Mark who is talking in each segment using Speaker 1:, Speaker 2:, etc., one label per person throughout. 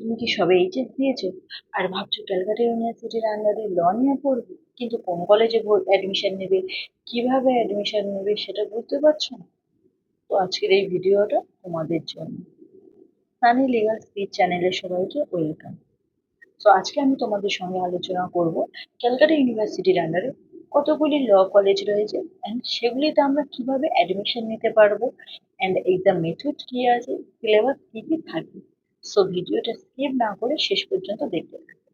Speaker 1: তুমি কি সবে এইচএস দিয়েছো আর ভাবছো ক্যালকাটা ইউনিভার্সিটির আন্ডারে ল নিয়ে পড়বে, কিন্তু কোন কলেজে অ্যাডমিশন নেবে, কিভাবে অ্যাডমিশন নেবে সেটা বুঝতে পারছো না? তো আজকের এই ভিডিওটা তোমাদের জন্য। সানি লিগাল স্পিচ চ্যানেলের সবাইকে ওয়েলকাম। তো আজকে আমি তোমাদের সঙ্গে আলোচনা করব ক্যালকাটা ইউনিভার্সিটির আন্ডারে কতগুলি ল কলেজ রয়েছে অ্যান্ড সেগুলিতে আমরা কিভাবে অ্যাডমিশন নিতে পারবো, অ্যান্ড এক্সাম মেথড কি আছে, সিলেবাস কি কি থাকবে। সো ভিডিওটা স্কিপ না করে শেষ পর্যন্ত দেখতে থাকো।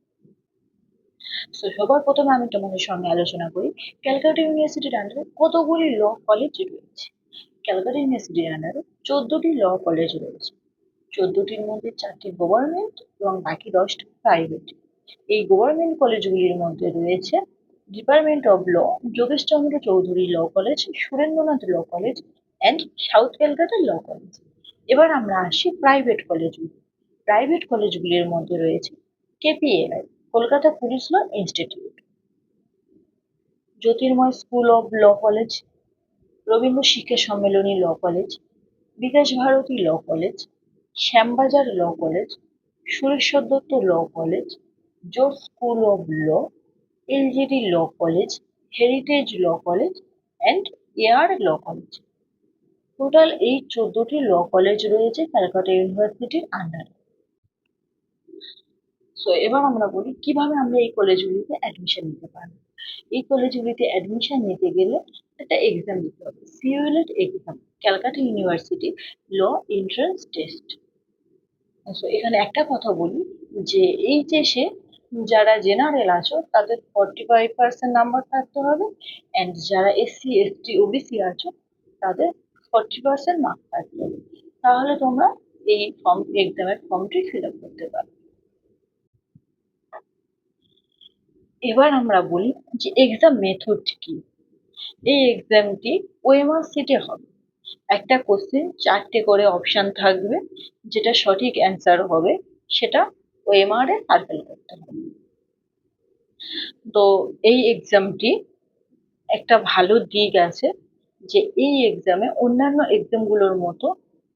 Speaker 1: সো সবার প্রথমে আমি তোমাদের সঙ্গে আলোচনা করি ক্যালকাটা ইউনিভার্সিটির আন্ডারে কতগুলি ল কলেজ রয়েছে। ক্যালকাটা ইউনিভার্সিটির আন্ডারে 14টি ল কলেজ রয়েছে। 14টির মধ্যে 4টি গভর্নমেন্ট এবং বাকি 10টি প্রাইভেট। এই গভর্নমেন্ট কলেজগুলির মধ্যে রয়েছে department of law, Jogeshchandra Chowdhury law college, Surendranath law college and south Calcutta law college. এবার আমরা আসি প্রাইভেট কলেজগুলি। প্রাইভেট কলেজগুলির মধ্যে রয়েছে KPLI, Kolkata police law institute, Jyotirmoy school of law college, Rabindra Shiksha Sammilani law college, Bikash Bharati law college, Shyambazar law college, Sureshwar Dutta law college, জোট school of law, LGD law college, heritage law college and air law college. Total এই 14টি law college রয়েছে ক্যালকাটা ইউনিভার্সিটির আন্ডারে। So এবার আমরা বলি কিভাবে আমরা এই কলেজগুলিতে অ্যাডমিশন নিতে পারবো। এই কলেজগুলিতে অ্যাডমিশন নিতে গেলে একটা এক্সাম দিতে হবে, CULET exam, Calcutta university law entrance test. So এখানে একটা কথা বলি যে এইচএসে যারা জেনারেল আছো তাদের 45% নাম্বার থাকতে হবে, অ্যান্ড যারা এসসি এসটি ওবিসি আছো তাদের 40% মার্ক থাকতে হবে। তাহলে তোমরা এই এক্সামের ফর্মটি ফিল আপ করতে পারো। এবার আমরা বলি যে এক্সাম মেথড কি। এই এক্সামটি ওএমআর সিটে হবে। একটা কোশ্চেন 4টে করে অপশন থাকবে, যেটা সঠিক অ্যান্সার হবে সেটা ওএমআর এ সার্কেল করতে হবে। তো এই এক্সামটি একটা ভালো দিক আছে যে এই এক্সামে অন্যান্য এক্সামগুলোর মতো,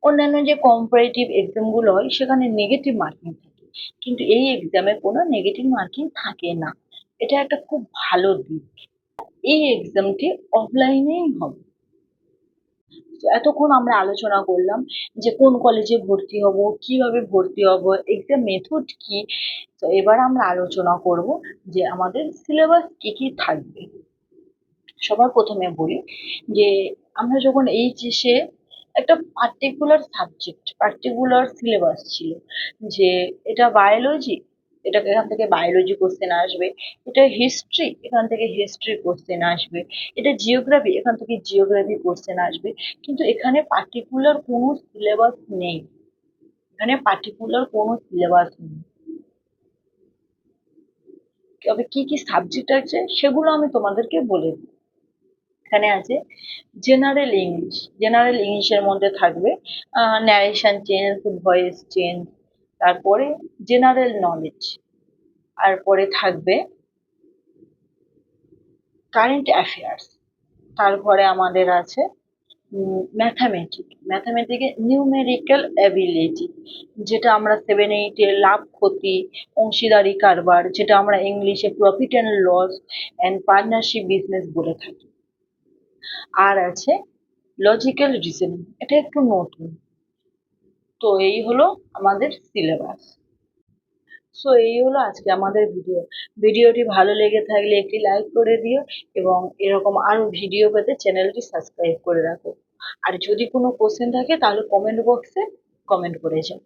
Speaker 1: অন্যান্য যে কম্পারেটিভ এক্সামগুলো হয় সেখানে নেগেটিভ মার্কিং থাকে, কিন্তু এই এক্সামে কোনো নেগেটিভ মার্কিং থাকে না। এটা একটা খুব ভালো দিক। এই এক্সামটি অফলাইনেই হবে। তো এতক্ষণ আমরা আলোচনা করলাম যে কোন কলেজে ভর্তি হব, কিভাবে ভর্তি হব, এক্সাম মেথড কি। তো এবার আমরা আলোচনা করব যে আমাদের সিলেবাস কি কি থাকবে। সবার প্রথমে বলি যে আমরা যখন এইচএসে একটা পার্টিকুলার সিলেবাস ছিল, যে এটা বায়োলজি, এখান থেকে বায়োলজি কোশ্চেন আসবে, এটা হিস্ট্রি, এখান থেকে হিস্ট্রি কোশ্চেন আসবে, এটা জিওগ্রাফি, এখান থেকে জিওগ্রাফি কোশ্চেন আসবে। কিন্তু এখানে পার্টিকুলার কোনো সিলেবাস নেই। এখানে পার্টিকুলার কোনো সিলেবাস নেই। তবে কি কি সাবজেক্ট আছে সেগুলো আমি তোমাদেরকে বলে দিই। এখানে আছে জেনারেল ইংলিশ। জেনারেল ইংলিশের মধ্যে থাকবে ন্যারেশন চেঞ্জ, ভয়েস চেঞ্জ, তারপরে জেনারেল নলেজ, আর পরে থাকবে কারেন্ট অ্যাফেয়ার্স। তারপরে আমাদের আছে ম্যাথামেটিকে নিউমেরিক্যাল অ্যাবিলিটি, যেটা আমরা 7-8 লাভ ক্ষতি, অংশীদারি কারবার, যেটা আমরা ইংলিশে profit and loss and partnership business বলে থাকি। আর আছে লজিক্যাল রিজনিং, এটা একটু নতুন। তো এই হলো আমাদের সিলেবাস। সো এই হলো আজকে আমাদের ভিডিওটি ভালো লেগে থাকলে একটি লাইক করে দিও, এবং এরকম আরো ভিডিও পেতে চ্যানেলটি সাবস্ক্রাইব করে রাখো। আর যদি কোনো কোশ্চেন থাকে তাহলে কমেন্ট বক্সে কমেন্ট করে যাও।